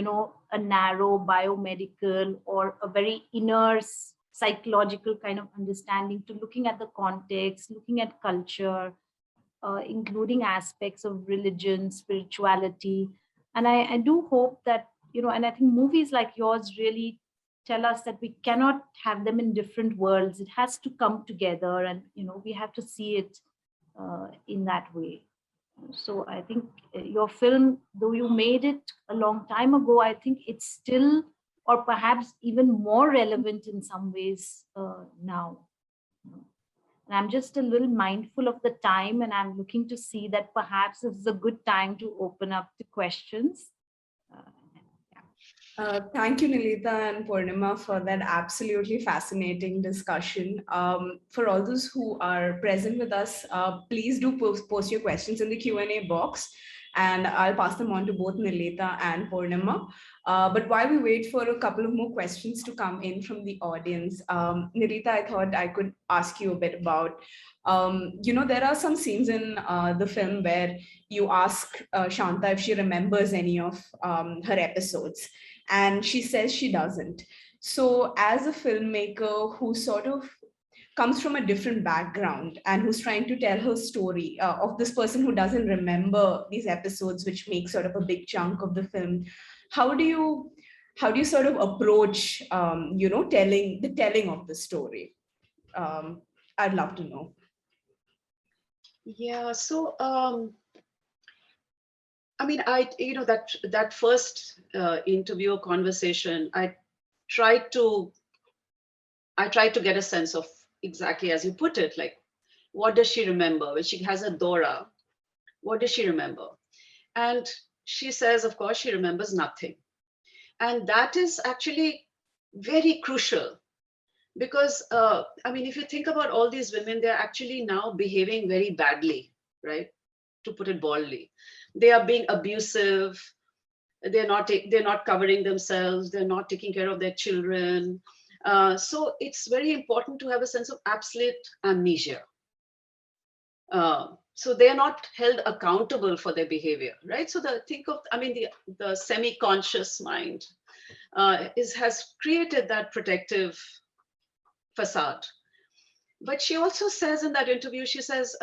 a narrow biomedical or a very inner psychological kind of understanding to looking at the context, looking at culture, including aspects of religion, spirituality. And I do hope that, and I think movies like yours really tell us that we cannot have them in different worlds. It has to come together and, we have to see it in that way. So I think your film, though you made it a long time ago, I think it's still, or perhaps even more relevant in some ways now. And I'm just a little mindful of the time, and I'm looking to see that perhaps this is a good time to open up the questions. Thank you, Nilita and Purnima, for that absolutely fascinating discussion. For all those who are present with us, please do post your questions in the Q&A box, and I'll pass them on to both Nilita and Purnima. But while we wait for a couple of more questions to come in from the audience, Nilita, I thought I could ask you a bit about, there are some scenes in the film where you ask Shanta if she remembers any of her episodes. And she says she doesn't. So as a filmmaker who sort of comes from a different background and who's trying to tell her story of this person who doesn't remember these episodes, which makes sort of a big chunk of the film, how do you sort of approach, telling of the story? I'd love to know. Yeah, so I mean, that first interview or conversation, I tried to get a sense of exactly as you put it, like, what does she remember? When she has a Dora, what does she remember? And she says, of course, she remembers nothing. And that is actually very crucial because, I mean, if you think about all these women, they're actually now behaving very badly, right? To put it baldly. They are being abusive. they're not covering themselves, they're not taking care of their children. So it's very important to have a sense of absolute amnesia. So they are not held accountable for their behavior, right? So the semi-conscious mind has created that protective facade. But she also says in that interview, she says,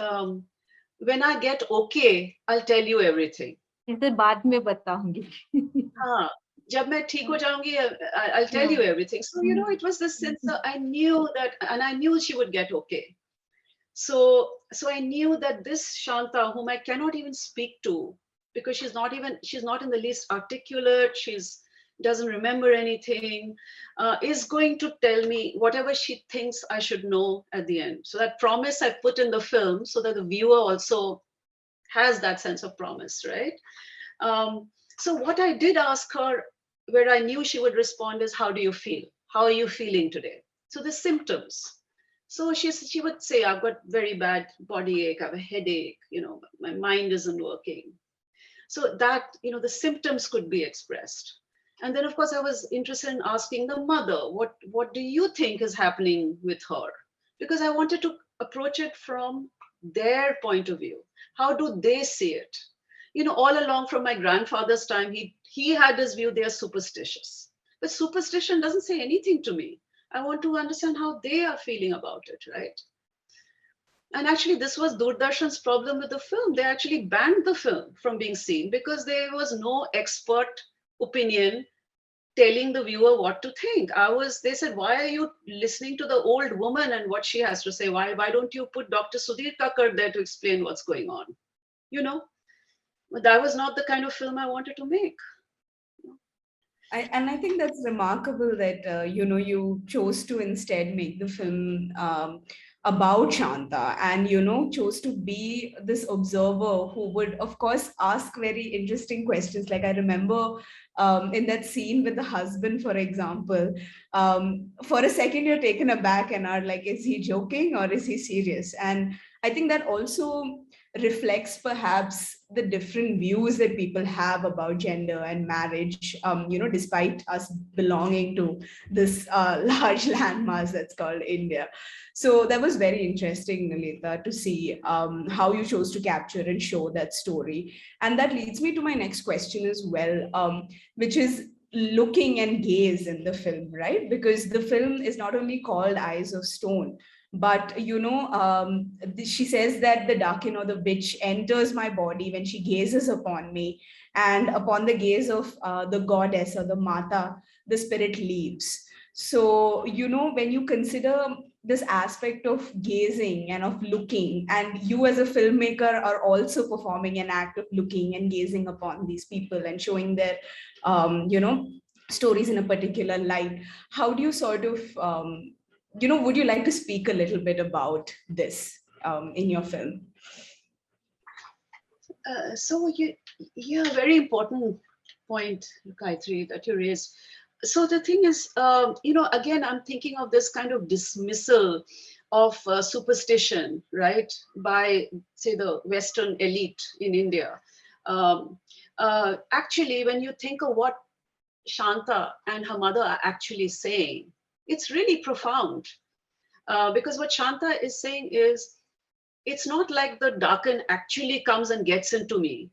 when I get okay, I'll tell you everything. इसे बाद में बताऊंगी. हाँ, जब मैं ठीक हो जाऊंगी, I'll tell you everything. So, it was this sense that I knew that, and I knew she would get okay. So I knew that this Shanta, whom I cannot even speak to, because she's not in the least articulate, doesn't remember anything, is going to tell me whatever she thinks I should know at the end. So that promise I put in the film so that the viewer also has that sense of promise, right? So what I did ask her, where I knew she would respond, is, how do you feel? How are you feeling today? So the symptoms. So she would say, I've got very bad body ache, I have a headache, my mind isn't working. So that, the symptoms could be expressed. And then, of course, I was interested in asking the mother, what do you think is happening with her? Because I wanted to approach it from their point of view. How do they see it? All along from my grandfather's time, he had his view, they are superstitious. But superstition doesn't say anything to me. I want to understand how they are feeling about it, right? And actually, this was Doordarshan's problem with the film. They actually banned the film from being seen because there was no expert opinion telling the viewer what to think. They said, why are you listening to the old woman and what she has to say? Why don't you put Dr. Sudhir Kakkar there to explain what's going on? But that was not the kind of film I wanted to make. I think that's remarkable that, you chose to instead make the film about Shanta and, chose to be this observer who would, of course, ask very interesting questions. Like I remember in that scene with the husband, for example, for a second you're taken aback and are like, is he joking or is he serious? And I think that also reflects perhaps the different views that people have about gender and marriage, despite us belonging to this large landmass that's called India. So that was very interesting, Nalita, to see how you chose to capture and show that story. And that leads me to my next question as well, which is looking and gaze in the film, right? Because the film is not only called Eyes of Stone, but she says that the dakin or the witch enters my body when she gazes upon me, and upon the gaze of the goddess or the Mata, the spirit leaves. So when you consider this aspect of gazing and of looking, and you as a filmmaker are also performing an act of looking and gazing upon these people and showing their stories in a particular light, how do you sort of would you like to speak a little bit about this in your film? Very important point, Gayatri, that you raised. So the thing is, again, I'm thinking of this kind of dismissal of superstition, right, by, say, the Western elite in India. Actually, when you think of what Shanta and her mother are actually saying, it's really profound. Because what Shanta is saying is, it's not like the Dakan actually comes and gets into me.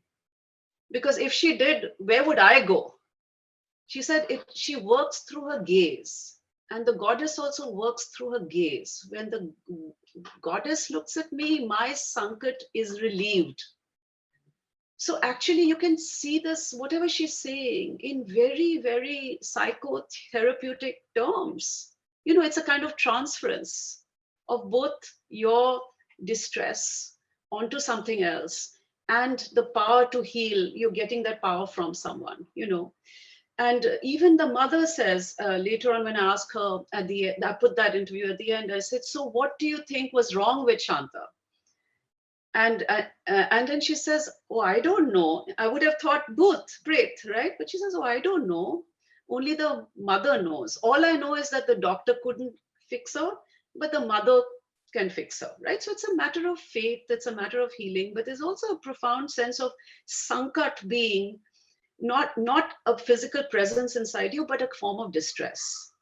Because if she did, where would I go? She said she works through her gaze. And the goddess also works through her gaze. When the goddess looks at me, my sankat is relieved. So actually, you can see this, whatever she's saying, in very, very psychotherapeutic terms. It's a kind of transference of both your distress onto something else and the power to heal. You're getting that power from someone, And even the mother says later on, when I asked her I put that interview at the end, I said, so what do you think was wrong with Shanta? And then she says, oh, I don't know. I would have thought both, great, right? But she says, oh, I don't know. Only the mother knows. All I know is that the doctor couldn't fix her, but the mother can fix her, right? So it's a matter of faith, it's a matter of healing, but there's also a profound sense of sankat being not a physical presence inside you, but a form of distress.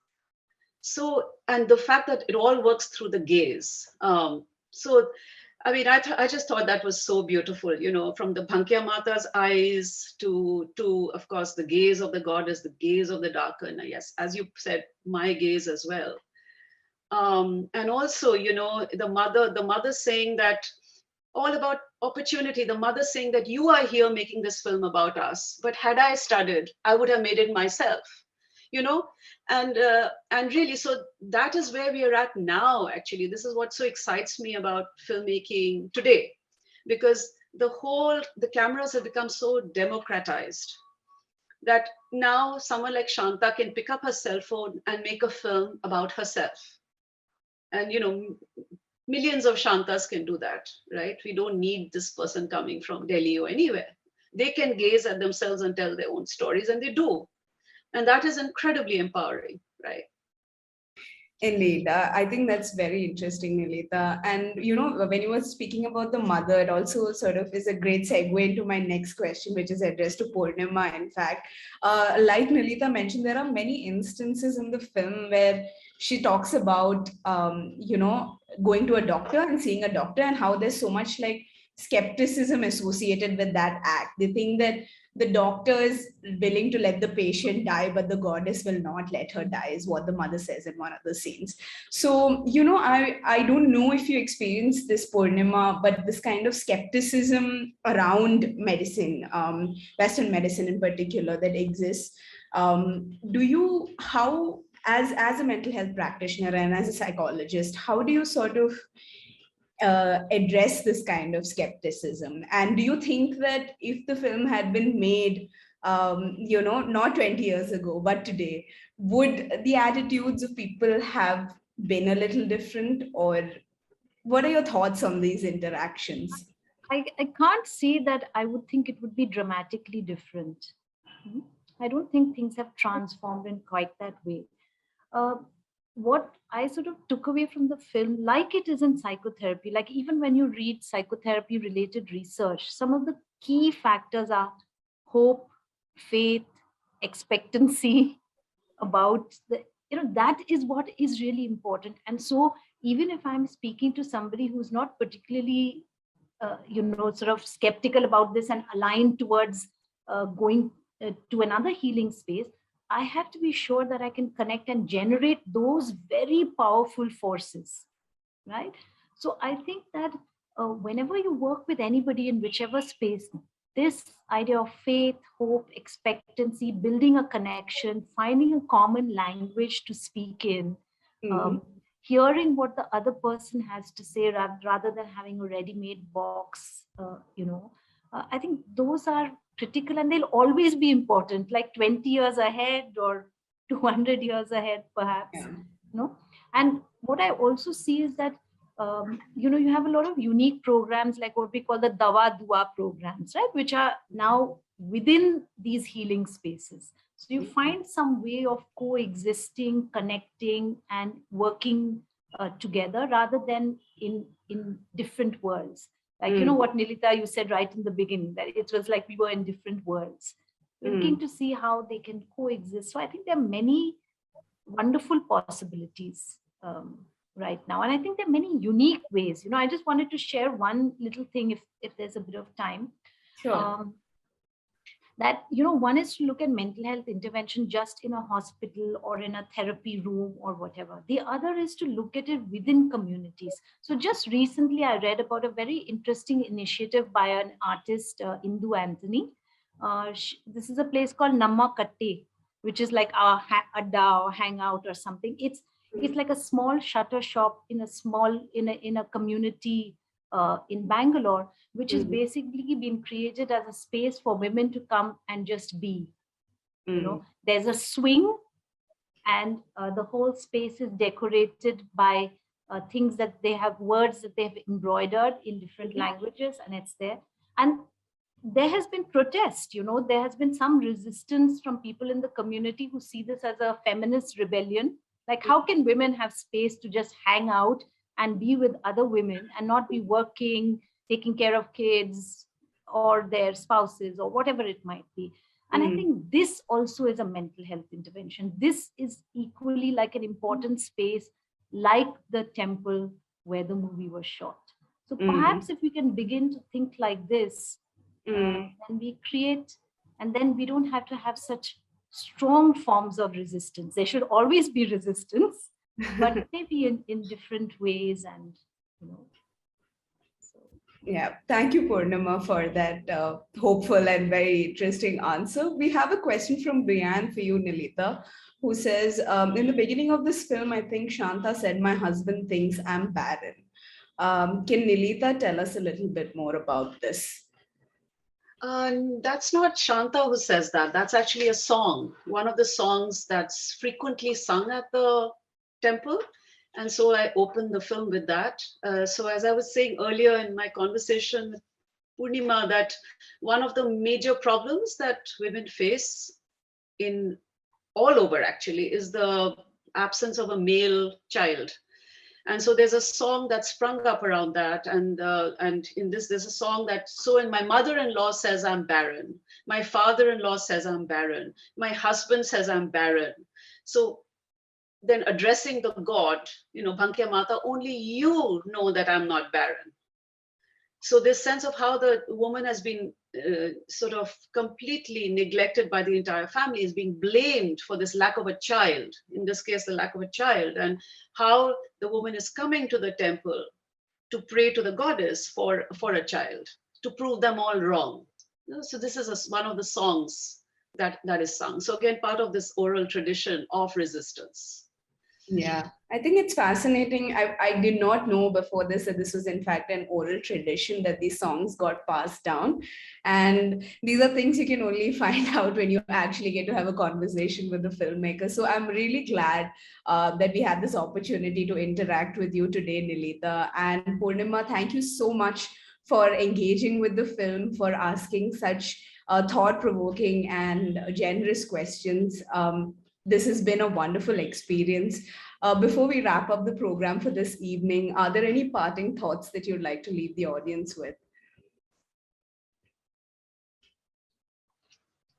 So, and the fact that it all works through the gaze. So, I mean, I just thought that was so beautiful, from the Bhankya Mata's eyes to of course the gaze of the goddess, the gaze of the darker, and yes, as you said, my gaze as well. And also, the mother saying that, all about opportunity. The mother saying that you are here making this film about us, but had I studied, I would have made it myself. You know, and really, so that is where we are at now. Actually, this is what so excites me about filmmaking today, because the cameras have become so democratized that now someone like Shanta can pick up her cell phone and make a film about herself. And millions of Shantas can do that, right? We don't need this person coming from Delhi or anywhere. They can gaze at themselves and tell their own stories, and they do. And that is incredibly empowering, right? Indeed, I think that's very interesting, Nilita. And when you were speaking about the mother, it also sort of is a great segue into my next question, which is addressed to Purnima. In fact, like Nilita mentioned, there are many instances in the film where she talks about, going to a doctor and seeing a doctor, and how there's so much like skepticism associated with that act. They think that the doctor is willing to let the patient die, but the goddess will not let her die, is what the mother says in one of the scenes. So, I don't know if you experienced this, Purnima, but this kind of skepticism around medicine, Western medicine in particular, that exists. How, as a mental health practitioner and as a psychologist, how do you sort of address this kind of skepticism? And do you think that if the film had been made, not 20 years ago, but today, would the attitudes of people have been a little different? Or what are your thoughts on these interactions? I can't say that I would think it would be dramatically different. I don't think things have transformed in quite that way. What I sort of took away from the film, like it is in psychotherapy, like even when you read psychotherapy related research, some of the key factors are hope, faith, expectancy about that is what is really important. And so even if I'm speaking to somebody who's not particularly sort of skeptical about this and aligned towards going to another healing space, I have to be sure that I can connect and generate those very powerful forces, right? So I think that whenever you work with anybody in whichever space, this idea of faith, hope, expectancy, building a connection, finding a common language to speak in, hearing what the other person has to say rather than having a ready-made box, I think those are critical, and they'll always be important, like 20 years ahead or 200 years ahead, perhaps. Yeah. And what I also see is that, you have a lot of unique programs like what we call the Dawa Dua programs, right? Which are now within these healing spaces. So you find some way of coexisting, connecting, and working together rather than in different worlds. Like, what Nilita, you said right in the beginning, that it was like we were in different worlds. We're looking to see how they can coexist. So I think there are many wonderful possibilities right now. And I think there are many unique ways. I just wanted to share one little thing if there's a bit of time. Sure. That, one is to look at mental health intervention just in a hospital or in a therapy room or whatever. The other is to look at it within communities. So just recently, I read about a very interesting initiative by an artist, Indu Anthony. This is a place called Namma Katte, which is like a adda or hangout or something. It's like a small shutter shop in a community in Bangalore, which is basically been created as a space for women to come and just be. There's a swing, and the whole space is decorated by things that they have, words that they have embroidered in different languages, and it's there. And there has been protest, there has been some resistance from people in the community who see this as a feminist rebellion. Like, how can women have space to just hang out and be with other women and not be working, taking care of kids or their spouses or whatever it might be? And I think this also is a mental health intervention. This is equally like an important space, like the temple where the movie was shot. So perhaps if we can begin to think like this, then we create, and then we don't have to have such strong forms of resistance. There should always be resistance, but maybe in different ways. And, you know, so. Yeah, thank you, Purnima, for that hopeful and very interesting answer. We have a question from Brian for you, Nilita, who says, in the beginning of this film, I think Shanta said, "My husband thinks I'm barren." Can Nilita tell us a little bit more about this? That's not Shanta who says that. That's actually a song, one of the songs that's frequently sung at the temple. And so I opened the film with that. So as I was saying earlier in my conversation with Purnima, that one of the major problems that women face in all over actually is the absence of a male child. And so there's a song that sprung up around that, and in this there's a song that, so when my mother-in-law says I'm barren, my father-in-law says I'm barren, my husband says I'm barren, so then addressing the god, you know, Bhankya Mata, only you know that I'm not barren. So this sense of how the woman has been sort of completely neglected by the entire family, is being blamed for this lack of a child, in this case, the lack of a child, and how the woman is coming to the temple to pray to the goddess for a child, to prove them all wrong. So this is one of the songs that is sung. So again, part of this oral tradition of resistance. Yeah, I think it's fascinating. I did not know before this that this was in fact an oral tradition, that these songs got passed down. And these are things you can only find out when you actually get to have a conversation with the filmmaker. So I'm really glad that we had this opportunity to interact with you today, Nilita. And Purnima, thank you so much for engaging with the film, for asking such thought-provoking and generous questions. This has been a wonderful experience. Before we wrap up the program for this evening, are there any parting thoughts that you'd like to leave the audience with?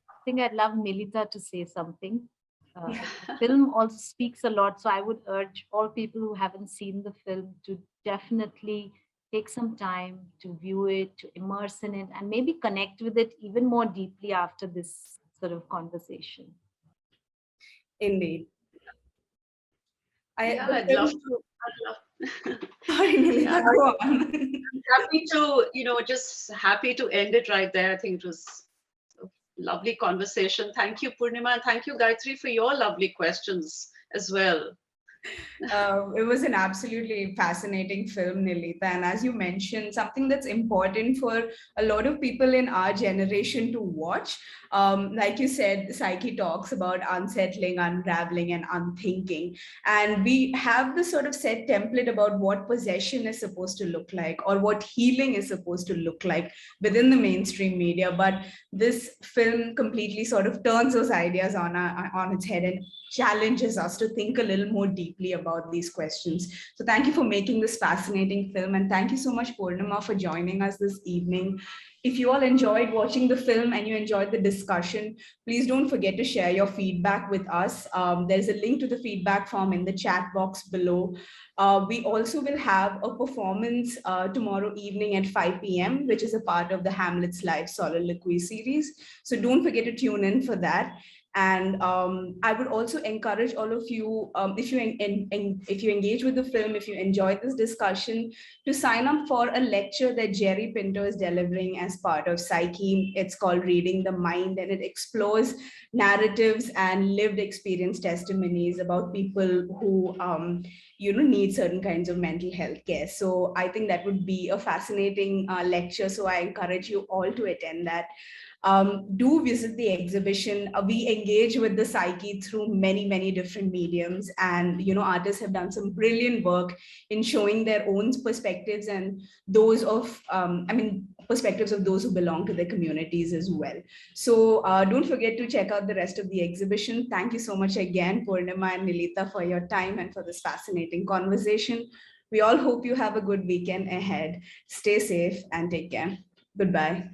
I think I'd love Nilita to say something. The film also speaks a lot, so I would urge all people who haven't seen the film to definitely take some time to view it, to immerse in it, and maybe connect with it even more deeply after this sort of conversation. Indeed. I'd love to. Sorry, Nilita, go on. I'm happy to, just happy to end it right there. I think it was a lovely conversation. Thank you, Purnima, and thank you, Gayatri, for your lovely questions as well. It was an absolutely fascinating film, Nilita. And as you mentioned, something that's important for a lot of people in our generation to watch. Like you said, Psyche talks about unsettling, unraveling, and unthinking. And we have this sort of set template about what possession is supposed to look like, or what healing is supposed to look like within the mainstream media. But this film completely sort of turns those ideas on its head and challenges us to think a little more deeply about these questions. So thank you for making this fascinating film. And thank you so much, Purnima, for joining us this evening. If you all enjoyed watching the film and you enjoyed the discussion, please don't forget to share your feedback with us. There's a link to the feedback form in the chat box below. We also will have a performance tomorrow evening at 5 p.m., which is a part of the Hamlet's Live Soliloquy series. So don't forget to tune in for that. And I would also encourage all of you, if you engage with the film, if you enjoyed this discussion, to sign up for a lecture that Jerry Pinto is delivering as part of Psyche. It's called Reading the Mind, and it explores narratives and lived experience testimonies about people who need certain kinds of mental health care. So I think that would be a fascinating lecture. So I encourage you all to attend that. Do visit the exhibition. We engage with the psyche through many, many different mediums. And, artists have done some brilliant work in showing their own perspectives and those of, perspectives of those who belong to their communities as well. So don't forget to check out the rest of the exhibition. Thank you so much again, Purnima and Nilita, for your time and for this fascinating conversation. We all hope you have a good weekend ahead. Stay safe and take care. Goodbye.